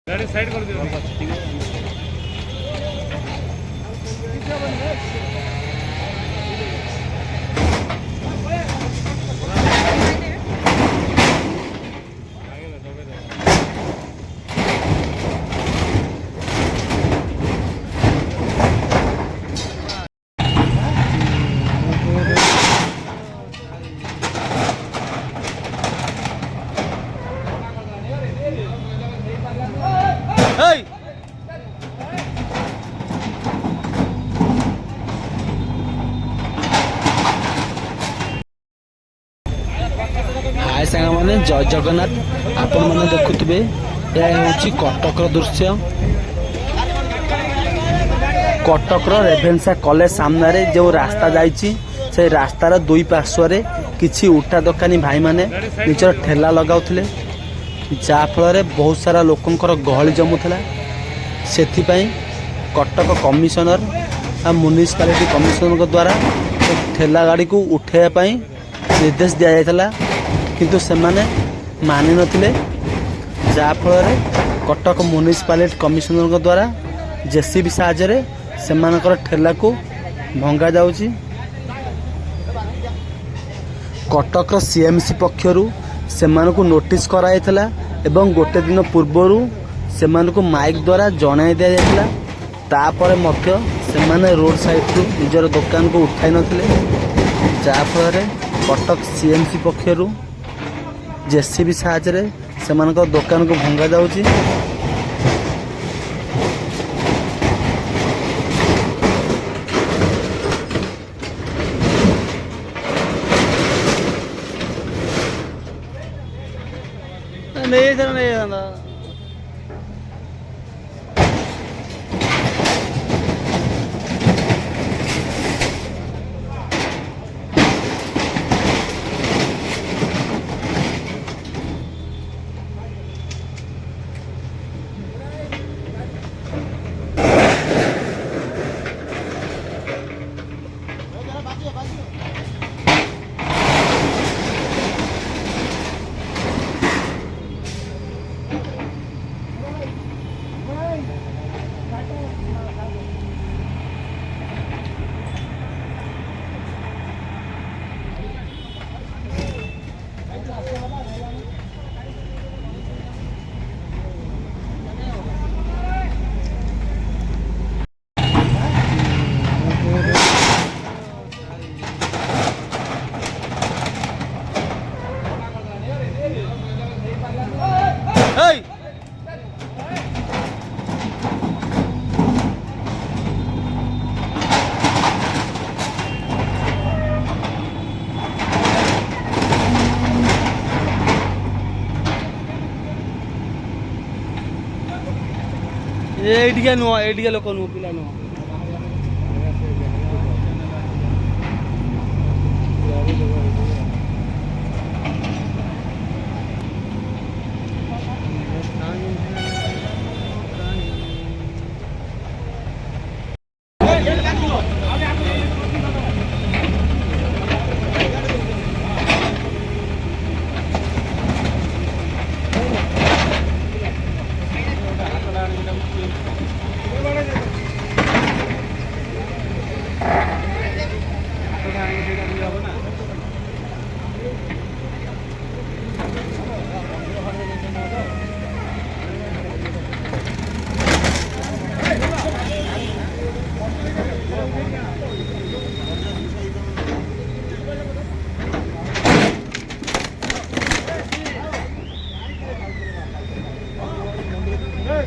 गाड़ी साइड कर दियो हाय सांग मैंने जय जगन्नाथ आपण मैंने देखुवे यह हूँ कटक दृश्य कटक रेभेन्सा कॉलेज सामने जो रास्ता जाइए से रास्तार दुई पार्श्वे किसी उठा दोकानी भाई माने निजर ठेला लगाउथिले जाफल बहुत सारा लोकंकर गहली जमुला से कटक कमिशनर आ म्युनिसिपालिटी कमिशनर द्वारा ठेला गाड़ी को उठाइवाई निर्देश दि जाता किंतु से मानि नथिले जाफल कटक म्युनिसिपालिटी कमिशनर द्वारा जेसीबी साहाय्य से ठेला को भंगा जाउची। कटक सीएमसी पक्षरु सेमानकु नोटिस कराइथला एवं गोटे दिन पूर्वर सेमानकु माइक द्वारा जणाई दिया जायतिला तापर मध्य सेमाने रोड साइड रु निजर दुकान को उठाई नथिले जाफल कटक सीएमसी पक्षरु जेसीबी साहाय्य सेमानक दुकान को भंगा जाउची। नहीं एटिका नुह एटिका लोक नुह पिला नुह Hey,